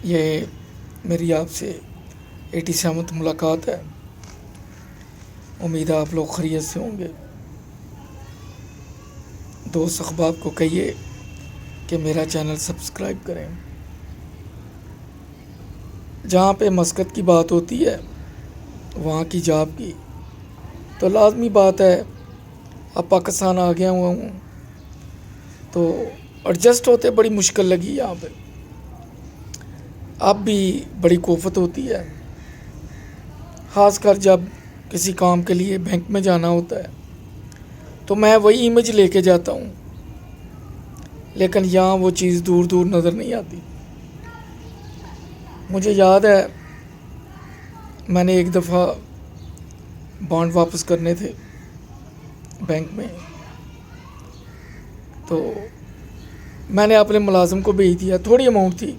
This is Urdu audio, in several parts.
یہ میری آپ سے 87 ملاقات ہے۔ امید ہے آپ لوگ خیریت سے ہوں گے۔ دوست احباب کو کہیے کہ میرا چینل سبسکرائب کریں۔ جہاں پہ مسقط کی بات ہوتی ہے وہاں کی جاب کی، تو لازمی بات ہے اب پاکستان آ گیا ہوا ہوں تو ایڈجسٹ ہوتے بڑی مشکل لگی یہاں پہ۔ اب بھی بڑی کوفت ہوتی ہے، خاص کر جب کسی کام کے لیے بینک میں جانا ہوتا ہے تو میں وہی امیج لے کے جاتا ہوں، لیکن یہاں وہ چیز دور دور نظر نہیں آتی۔ مجھے یاد ہے میں نے ایک دفعہ بانڈ واپس کرنے تھے بینک میں، تو میں نے اپنے ملازم کو بھیج دیا، تھوڑی اماؤنٹ تھی،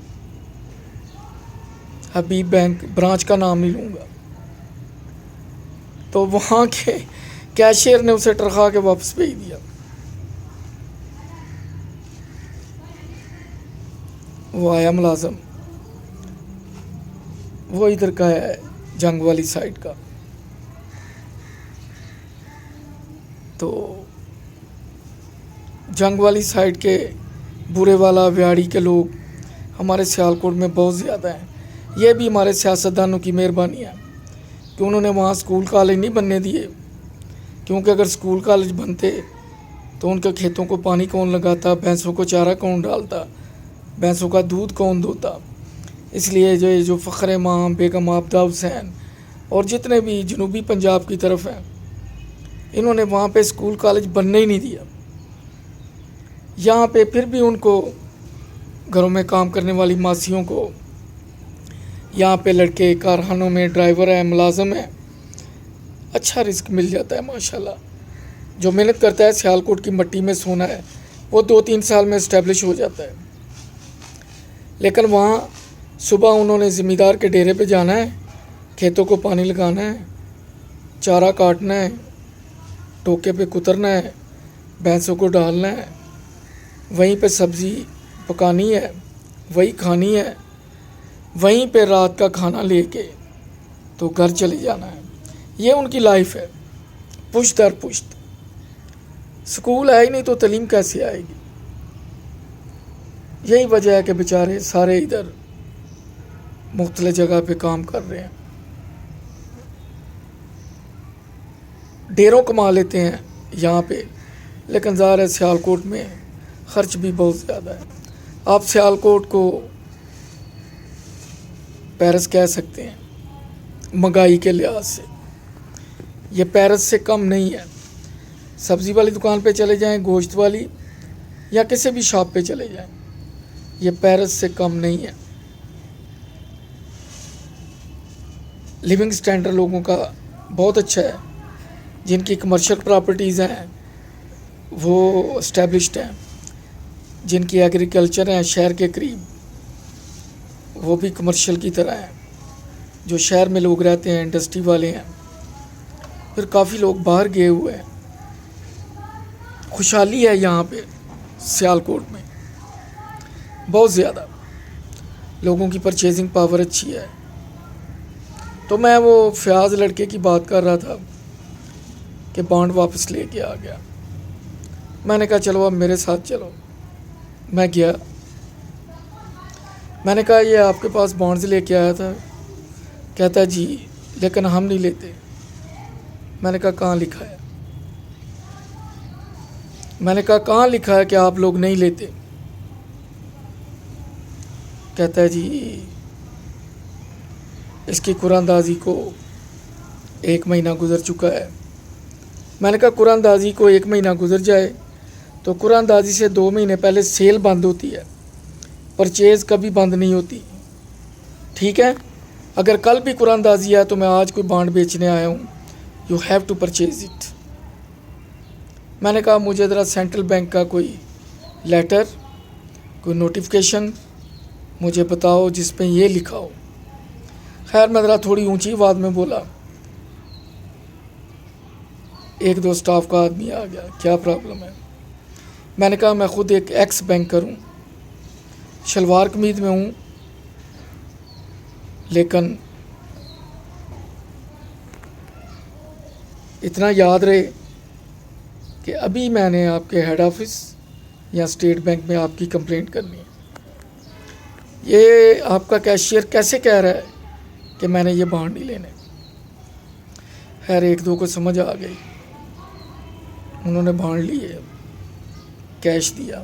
حبیب بینک، برانچ کا نام نہیں لوں گا، تو وہاں کے کیشیئر نے اسے ٹرخا کے واپس بھیج دیا۔ وہ آیا ملازم، وہ ادھر کا ہے جنگ والی سائڈ کا، تو جنگ والی سائڈ کے برے والا ویاڑی کے لوگ ہمارے سیالکوٹ میں بہت زیادہ ہیں۔ یہ بھی ہمارے سیاستدانوں کی مہربانی ہے کہ انہوں نے وہاں سکول کالج نہیں بننے دیے، کیونکہ اگر سکول کالج بنتے تو ان کے کھیتوں کو پانی کون لگاتا، بھینسوں کو چارہ کون ڈالتا، بھینسوں کا دودھ کون دھوتا۔ اس لیے جو فخر امام، بیگم آبدہ حسین اور جتنے بھی جنوبی پنجاب کی طرف ہیں، انہوں نے وہاں پہ سکول کالج بننے ہی نہیں دیا۔ یہاں پہ پھر بھی ان کو، گھروں میں کام کرنے والی ماسیوں کو، یہاں پہ لڑکے کارخانوں میں ڈرائیور ہیں، ملازم ہیں، اچھا رزق مل جاتا ہے ماشاءاللہ۔ جو محنت کرتا ہے سیالکوٹ کی مٹی میں سونا ہے، وہ 2-3 سال میں اسٹیبلش ہو جاتا ہے۔ لیکن وہاں صبح انہوں نے ذمہ دار کے ڈیرے پہ جانا ہے، کھیتوں کو پانی لگانا ہے، چارہ کاٹنا ہے، ٹوکے پہ کترنا ہے، بھینسوں کو ڈالنا ہے، وہیں پہ سبزی پکانی ہے، وہی کھانی ہے، وہیں پہ رات کا کھانا لے کے تو گھر چلے جانا ہے۔ یہ ان کی لائف ہے، پشت در پشت۔ سکول ہے ہی نہیں تو تعلیم کیسے آئے گی؟ یہی وجہ ہے کہ بیچارے سارے ادھر مختلف جگہ پہ کام کر رہے ہیں، ڈیروں کما لیتے ہیں یہاں پہ، لیکن ظاہر ہے سیالکوٹ میں خرچ بھی بہت زیادہ ہے۔ آپ سیالکوٹ کو پیرس کہہ سکتے ہیں مہنگائی کے لحاظ سے، یہ پیرس سے کم نہیں ہے۔ سبزی والی دکان پہ چلے جائیں، گوشت والی، یا کسی بھی شاپ پہ چلے جائیں، یہ پیرس سے کم نہیں ہے۔ لیونگ سٹینڈرڈ لوگوں کا بہت اچھا ہے، جن کی کمرشل پراپرٹیز ہیں وہ اسٹیبلشڈ ہیں، جن کی ایگریکلچر ہیں شہر کے قریب، وہ بھی کمرشل کی طرح ہیں۔ جو شہر میں لوگ رہتے ہیں، انڈسٹری والے ہیں، پھر کافی لوگ باہر گئے ہوئے ہیں۔ خوشحالی ہے یہاں پہ سیالکوٹ میں بہت زیادہ، لوگوں کی پرچیزنگ پاور اچھی ہے۔ تو میں وہ فیاض لڑکے کی بات کر رہا تھا کہ بانڈ واپس لے کے آ گیا۔ میں نے کہا چلو اب میرے ساتھ چلو۔ میں گیا، میں نے کہا یہ آپ کے پاس بانڈز لے کے آیا تھا؟ کہتا ہے جی، لیکن ہم نہیں لیتے۔ میں نے کہا کہاں لکھا ہے؟ میں نے کہا کہاں لکھا ہے کہ آپ لوگ نہیں لیتے؟ کہتا ہے جی اس کی قرآن دازی کو 1 مہینہ گزر چکا ہے۔ میں نے کہا قرآن دازی کو 1 مہینہ گزر جائے تو قرآن دازی سے 2 مہینے پہلے سیل بند ہوتی ہے، پرچیز کبھی بند نہیں ہوتی، ٹھیک ہے؟ اگر کل بھی قرآن دازی ہے تو میں آج کوئی بانڈ بیچنے آیا ہوں، you have to purchase it. میں نے کہا مجھے ذرا سینٹرل بینک کا کوئی لیٹر، کوئی نوٹیفیکیشن مجھے بتاؤ جس پہ یہ لکھا ہو۔ خیر میں ذرا تھوڑی اونچی آواز میں بولا، 1-2 سٹاف کا آدمی آ گیا، کیا پرابلم ہے؟ میں نے کہا میں خود ایک ایکس بینکر ہوں، شلوار قمیض میں ہوں، لیکن اتنا یاد رہے کہ ابھی میں نے آپ کے ہیڈ آفس یا اسٹیٹ بینک میں آپ کی کمپلینٹ کرنی ہے. یہ آپ کا کیشیئر کیسے کہہ رہا ہے کہ میں نے یہ بانڈ نہیں لینے. خیر ایک دو کو سمجھ آ گئی, انہوں نے بانڈ لیے, کیش دیا.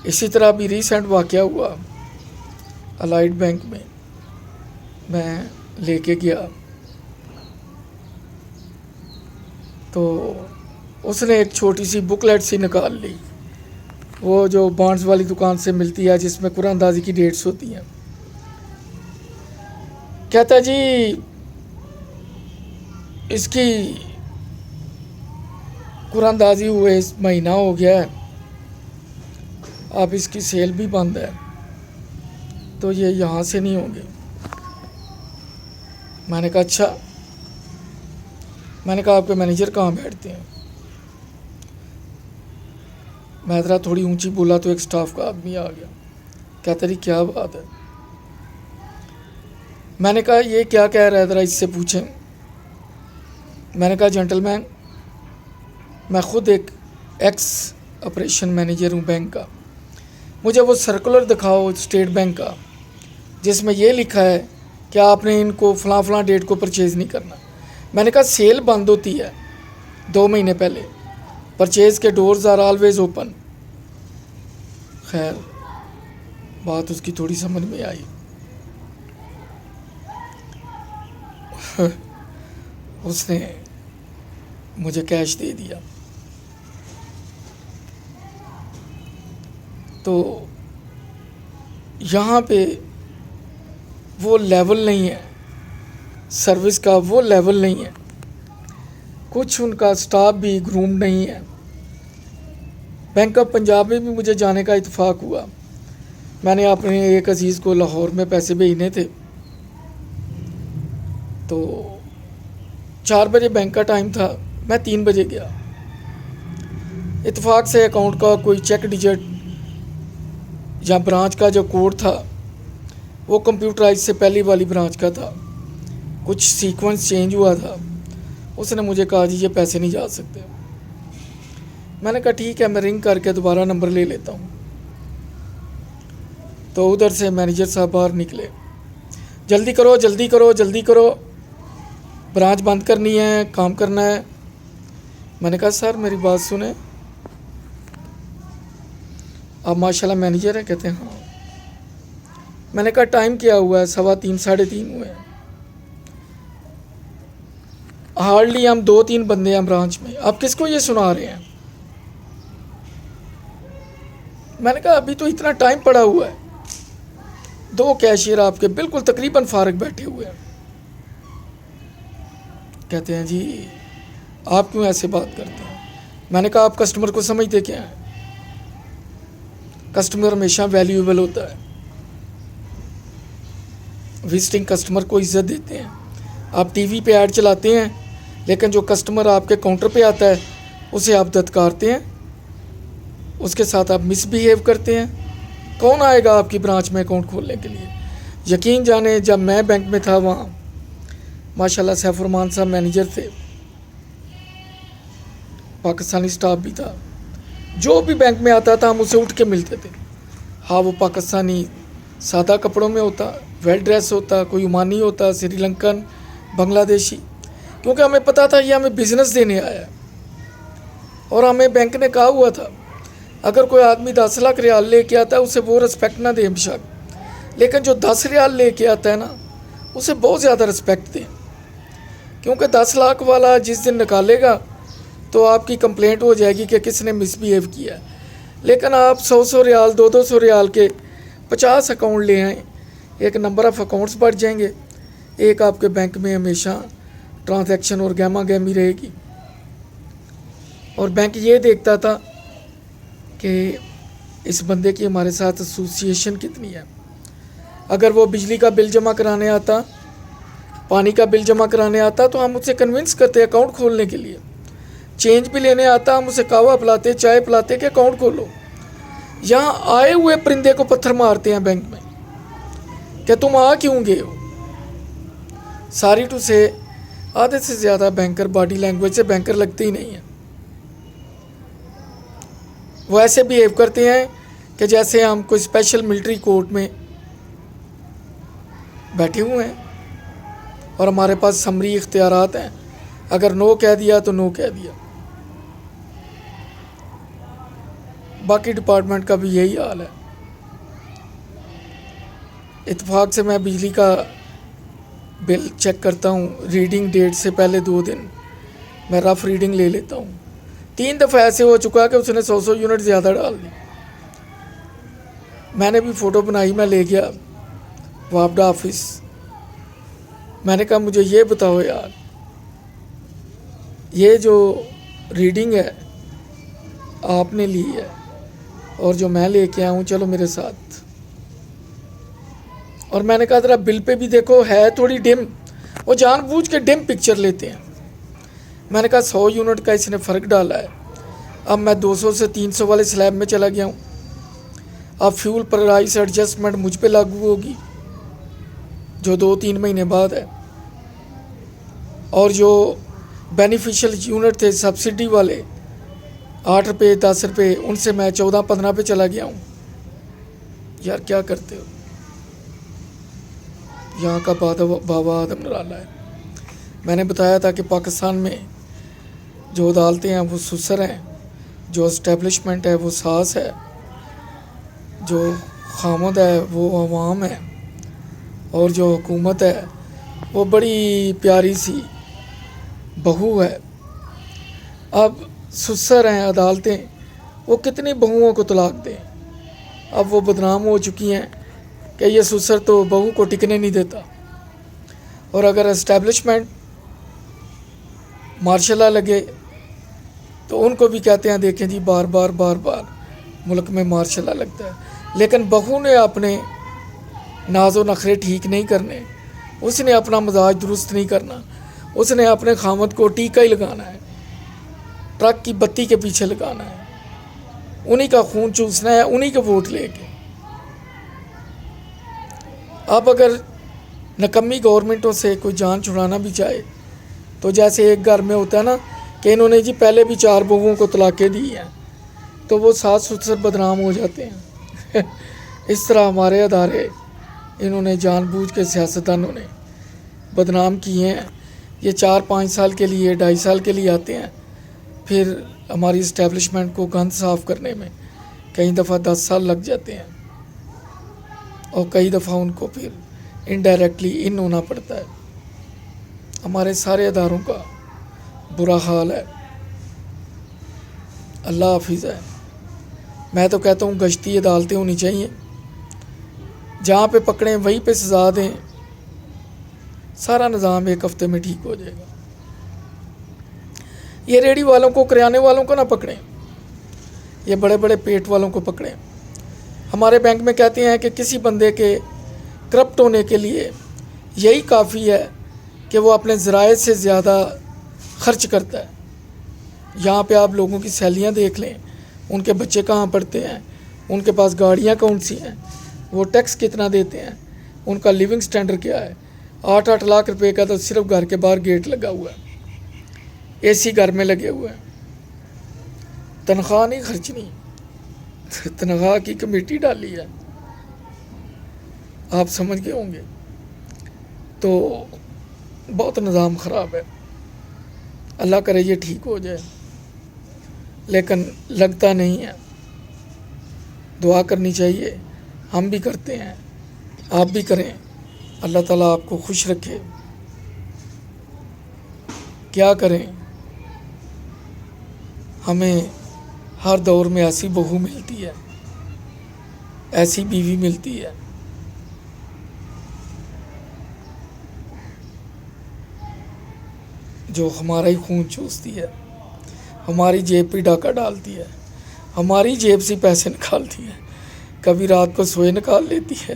اسی طرح بھی ریسنٹ واقعہ ہوا الائٹ بینک میں لے کے گیا تو اس نے ایک چھوٹی سی بکلیٹ سی نکال لی, وہ جو بانڈز والی دکان سے ملتی ہے جس میں قرعہ اندازی کی ڈیٹس ہوتی ہیں. کہتا جی اس کی قرعہ اندازی ہوئے اس مہینہ ہو گیا ہے, اب اس کی سیل بھی بند ہے تو یہ یہاں سے نہیں ہوں گے. میں نے کہا اچھا. میں نے کہا آپ کے مینیجر کہاں بیٹھتے ہیں. میں ذرا تھوڑی اونچی بولا تو ایک سٹاف کا آدمی آ گیا, کہتا جی کیا بات ہے. میں نے کہا یہ کیا کہہ رہا ہے ذرا اس سے پوچھیں. میں نے کہا جنٹل مین, میں خود ایک ایکس آپریشن مینیجر ہوں بینک کا, مجھے وہ سرکولر دکھاؤ اسٹیٹ بینک کا جس میں یہ لکھا ہے کہ آپ نے ان کو فلاں فلاں ڈیٹ کو پرچیز نہیں کرنا. میں نے کہا سیل بند ہوتی ہے 2 مہینے پہلے, پرچیز کے ڈورز آر آلویز اوپن. خیر بات اس کی تھوڑی سمجھ میں آئی. اس نے مجھے کیش دے دیا. تو یہاں پہ وہ لیول نہیں ہے, سروس کا وہ لیول نہیں ہے, کچھ ان کا سٹاف بھی گروم نہیں ہے. بینک آف پنجاب میں بھی مجھے جانے کا اتفاق ہوا. میں نے اپنے ایک عزیز کو لاہور میں پیسے بھیجنے تھے تو 4 بجے بینک کا ٹائم تھا, میں 3 بجے گیا. اتفاق سے اکاؤنٹ کا کوئی چیک ڈیجٹ یا برانچ کا جو کوڈ تھا وہ کمپیوٹرائز سے پہلی والی برانچ کا تھا, کچھ سیکوینس چینج ہوا تھا. اس نے مجھے کہا جی یہ پیسے نہیں جا سکتے. میں نے کہا ٹھیک ہے, میں رنگ کر کے دوبارہ نمبر لے لیتا ہوں. تو ادھر سے مینیجر صاحب باہر نکلے, جلدی کرو جلدی کرو جلدی کرو, برانچ بند کرنی ہے, کام کرنا ہے. میں نے کہا سر میری بات سنیں, آپ ماشاءاللہ مینیجر ہیں؟ کہتے ہیں ہاں. میں نے کہا ٹائم کیا ہوا ہے, 3:15 3:30 ہوئے ہیں. ہارڈلی ہم 2-3 بندے ہیں برانچ میں, آپ کس کو یہ سنا رہے ہیں؟ میں نے کہا ابھی تو اتنا ٹائم پڑا ہوا ہے, 2 کیشیئر آپ کے بالکل تقریباً فارغ بیٹھے ہوئے ہیں. کہتے ہیں جی آپ کیوں ایسے بات کرتے ہیں؟ میں نے کہا آپ کسٹمر کو سمجھتے کیا ہیں؟ کسٹمر ہمیشہ ویلیویبل ہوتا ہے, وزٹنگ کسٹمر کو عزت دیتے ہیں. آپ ٹی وی پہ ایڈ چلاتے ہیں لیکن جو کسٹمر آپ کے کاؤنٹر پہ آتا ہے اسے آپ دھتکارتے ہیں, اس کے ساتھ آپ مس بیہیو کرتے ہیں. کون آئے گا آپ کی برانچ میں اکاؤنٹ کھولنے کے لیے؟ یقین جانے جب میں بینک میں تھا وہاں ماشاءاللہ سیف الرحمان صاحب مینیجر تھے, پاکستانی سٹاف بھی تھا. جو بھی بینک میں آتا تھا ہم اسے اٹھ کے ملتے تھے. ہاں وہ پاکستانی سادہ کپڑوں میں ہوتا, ویل ڈریس ہوتا, کوئی عمانی ہوتا, سری لنکن, بنگلہ دیشی, کیونکہ ہمیں پتہ تھا یہ ہمیں بزنس دینے آیا ہے. اور ہمیں بینک نے کہا ہوا تھا اگر کوئی آدمی 10 لاکھ ریال لے کے آتا ہے اسے وہ رسپیکٹ نہ دیں بشک, لیکن جو 10 ریال لے کے آتا ہے نا اسے بہت زیادہ رسپیکٹ دیں, کیونکہ 10 لاکھ والا جس دن نکالے گا تو آپ کی کمپلینٹ ہو جائے گی کہ کس نے مس بیہیو کیا. لیکن آپ 100 ریال 200 ریال کے 50 اکاؤنٹ لے آئیں, ایک نمبر آف اکاؤنٹس بڑھ جائیں گے, ایک آپ کے بینک میں ہمیشہ ٹرانزیکشن اور گہما گہمی رہے گی. اور بینک یہ دیکھتا تھا کہ اس بندے کی ہمارے ساتھ ایسوسیشن کتنی ہے. اگر وہ بجلی کا بل جمع کرانے آتا, پانی کا بل جمع کرانے آتا تو ہم اسے کنونس کرتے اکاؤنٹ کھولنے کے لیے. چینج بھی لینے آتا ہم اسے قہوہ پلاتے, چائے پلاتے کہ اکاؤنٹ کھولو. یہاں آئے ہوئے پرندے کو پتھر مارتے ہیں بینک میں. کہ تم آ کیوں گئے ہو. ساری ٹو سے آدھے سے زیادہ بینکر باڈی لینگویج سے بینکر لگتے ہی نہیں ہیں. وہ ایسے بیہیو کرتے ہیں کہ جیسے ہم کوئی اسپیشل ملٹری کورٹ میں بیٹھے ہوئے ہیں اور ہمارے پاس سمری اختیارات ہیں. اگر نو کہہ دیا تو نو کہہ دیا. باقی ڈپارٹمنٹ کا بھی یہی حال ہے. اتفاق سے میں بجلی کا بل چیک کرتا ہوں، ریڈنگ ڈیٹ سے پہلے 2 دن میں رف ریڈنگ لے لیتا ہوں. 3 دفعہ ایسے ہو چکا کہ اس نے 100 یونٹ زیادہ ڈال دی. میں نے بھی فوٹو بنائی، میں لے گیا وابڈا آفس. میں نے کہا مجھے یہ بتاؤ یار، یہ جو ریڈنگ ہے آپ نے لی ہے اور جو میں لے کے آیا ہوں، چلو میرے ساتھ. اور میں نے کہا ذرا بل پہ بھی دیکھو، ہے تھوڑی ڈم. وہ جان بوجھ کے ڈم پکچر لیتے ہیں. میں نے کہا 100 یونٹ کا اس نے فرق ڈالا ہے. اب میں 200 سے 300 والے سلیب میں چلا گیا ہوں. اب فیول پرائس ایڈجسٹمنٹ مجھ پہ لاگو ہوگی جو 2-3 مہینے بعد ہے. اور جو بینیفیشل یونٹ تھے سبسڈی والے 8 روپے 10 روپے، ان سے میں 14-15 پہ چلا گیا ہوں. یار کیا کرتے ہو؟ یہاں کا بابا آدم نرالا ہے. میں نے بتایا تھا کہ پاکستان میں جو عدالتیں ہیں وہ سسر ہیں، جو اسٹیبلشمنٹ ہے وہ ساس ہے، جو خامد ہے وہ عوام ہے، اور جو حکومت ہے وہ بڑی پیاری سی بہو ہے. اب سسر ہیں عدالتیں، وہ کتنی بہوؤں کو طلاق دیں. اب وہ بدنام ہو چکی ہیں کہ یہ سسر تو بہو کو ٹکنے نہیں دیتا. اور اگر اسٹیبلشمنٹ مارشل لا لگے تو ان کو بھی کہتے ہیں دیکھیں جی بار بار ملک میں مارشل لا لگتا ہے. لیکن بہو نے اپنے ناز و نخرے ٹھیک نہیں کرنے، اس نے اپنا مزاج درست نہیں کرنا، اس نے اپنے خامد کو ٹیکہ ہی لگانا ہے، ٹرک کی بتی کے پیچھے لگانا ہے، انہی کا خون چوسنا ہے، انہی کے ووٹ لے کے. اب اگر نکمی گورنمنٹوں سے کوئی جان چھڑانا بھی چاہے تو جیسے ایک گھر میں ہوتا ہے نا کہ انہوں نے جی پہلے بھی 4 بہوؤں کو طلاقیں دی ہیں، تو وہ ساس سسر بدنام ہو جاتے ہیں. اس طرح ہمارے ادارے انہوں نے جان بوجھ کے سیاستدانوں نے بدنام کیے ہیں. یہ 4-5 سال کے لیے 2.5 سال کے لیے آتے ہیں، پھر ہماری اسٹیبلشمنٹ کو گند صاف کرنے میں کئی دفعہ 10 سال لگ جاتے ہیں، اور کئی دفعہ ان کو پھر انڈائریکٹلی ان ہونا پڑتا ہے. ہمارے سارے اداروں کا برا حال ہے. اللہ حافظ ہے. میں تو کہتا ہوں گشتی عدالتیں ہونی چاہیے، جہاں پہ پکڑیں وہیں پہ سزا دیں، سارا نظام 1 ہفتے میں ٹھیک ہو جائے گا. یہ ریڑھی والوں کو، کریانے والوں کو نہ پکڑیں، یہ بڑے بڑے پیٹ والوں کو پکڑیں. ہمارے بینک میں کہتے ہیں کہ کسی بندے کے کرپٹ ہونے کے لیے یہی کافی ہے کہ وہ اپنے ذرائع سے زیادہ خرچ کرتا ہے. یہاں پہ آپ لوگوں کی سیلیاں دیکھ لیں، ان کے بچے کہاں پڑھتے ہیں، ان کے پاس گاڑیاں کون سی ہیں، وہ ٹیکس کتنا دیتے ہیں، ان کا لیونگ سٹینڈرڈ کیا ہے. 8-8 لاکھ روپے کا تو صرف گھر کے باہر گیٹ لگا ہوا ہے، اے سی گھر میں لگے ہوئے ہیں. تنخواہ نہیں خرچنی، تنخواہ کی کمیٹی ڈالی ہے، آپ سمجھ گئے ہوں گے. تو بہت نظام خراب ہے. اللہ کرے یہ ٹھیک ہو جائے، لیکن لگتا نہیں ہے. دعا کرنی چاہیے، ہم بھی کرتے ہیں، آپ بھی کریں. اللہ تعالیٰ آپ کو خوش رکھے. کیا کریں، ہمیں ہر دور میں ایسی بہو ملتی ہے، ایسی بیوی ملتی ہے جو ہمارا ہی خون چوستی ہے، ہماری جیب پہ ڈاکہ ڈالتی ہے، ہماری جیب سے پیسے نکالتی ہے. کبھی رات کو سوئے نکال لیتی ہے،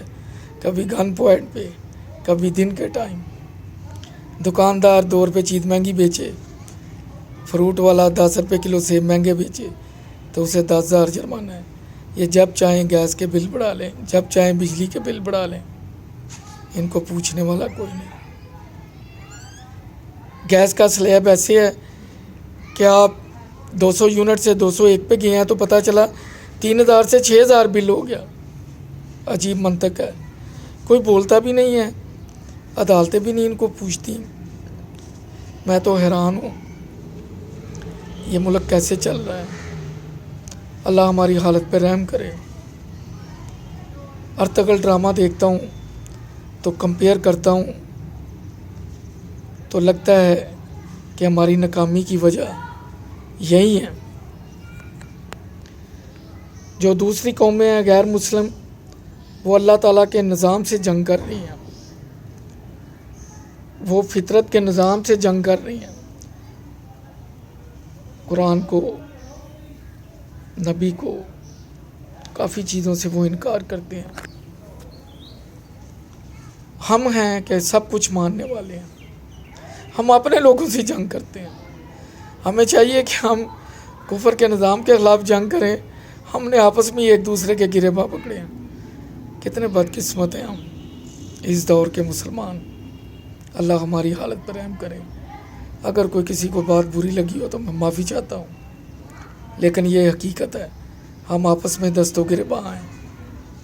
کبھی گن پوائنٹ پہ، کبھی دن کے ٹائم. دکاندار 2 روپے چیز مہنگی بیچے، فروٹ والا 10 روپے کلو سیب مہنگے بیچے تو اسے 10,000 جرمانہ ہے. یہ جب چاہیں گیس کے بل بڑھا لیں، جب چاہیں بجلی کے بل بڑھا لیں. ان کو پوچھنے والا کوئی نہیں۔ گیس کا سلیب ایسے ہے کہ آپ 200 یونٹ سے 201 پہ گئے ہیں تو پتہ چلا 3000 سے 6000 بل ہو گیا۔ عجیب منطق ہے، کوئی بولتا بھی نہیں ہے، عدالتیں بھی نہیں ان کو پوچھتی۔ میں تو حیران ہوں یہ ملک کیسے چل رہا ہے۔ اللہ ہماری حالت پہ رحم کرے۔ ارطغرل ڈرامہ دیکھتا ہوں تو کمپیئر کرتا ہوں تو لگتا ہے کہ ہماری ناکامی کی وجہ یہی ہے۔ جو دوسری قومیں ہیں غیر مسلم، وہ اللہ تعالیٰ کے نظام سے جنگ کر رہی ہیں، وہ فطرت کے نظام سے جنگ کر رہی ہیں، قرآن کو، نبی کو، کافی چیزوں سے وہ انکار کرتے ہیں۔ ہم ہیں کہ سب کچھ ماننے والے ہیں، ہم اپنے لوگوں سے جنگ کرتے ہیں۔ ہمیں چاہیے کہ ہم کفر کے نظام کے خلاف جنگ کریں، ہم نے آپس میں ایک دوسرے کے گریباں پکڑے ہیں۔ کتنے بدقسمت ہیں ہم اس دور کے مسلمان۔ اللہ ہماری حالت پر رحم کرے۔ اگر کوئی کسی کو بات بری لگی ہو تو میں معافی چاہتا ہوں، لیکن یہ حقیقت ہے، ہم آپس میں دست و گریباں ہیں۔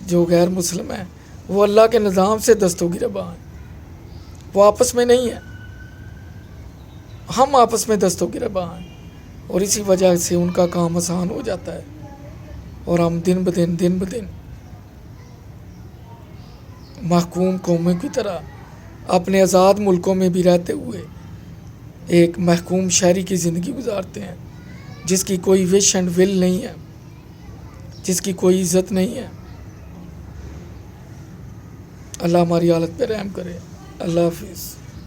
جو غیر مسلم ہیں وہ اللہ کے نظام سے دست و گریباں ہیں، وہ آپس میں نہیں ہیں، ہم آپس میں دست و گریباں ہیں، اور اسی وجہ سے ان کا کام آسان ہو جاتا ہے، اور ہم دن بدن محکوم قوموں کی طرح اپنے آزاد ملکوں میں بھی رہتے ہوئے ایک محکوم شہری کی زندگی گزارتے ہیں، جس کی کوئی وش اینڈ ول نہیں ہے، جس کی کوئی عزت نہیں ہے۔ اللہ ہماری حالت پہ رحم کرے۔ اللہ حافظ۔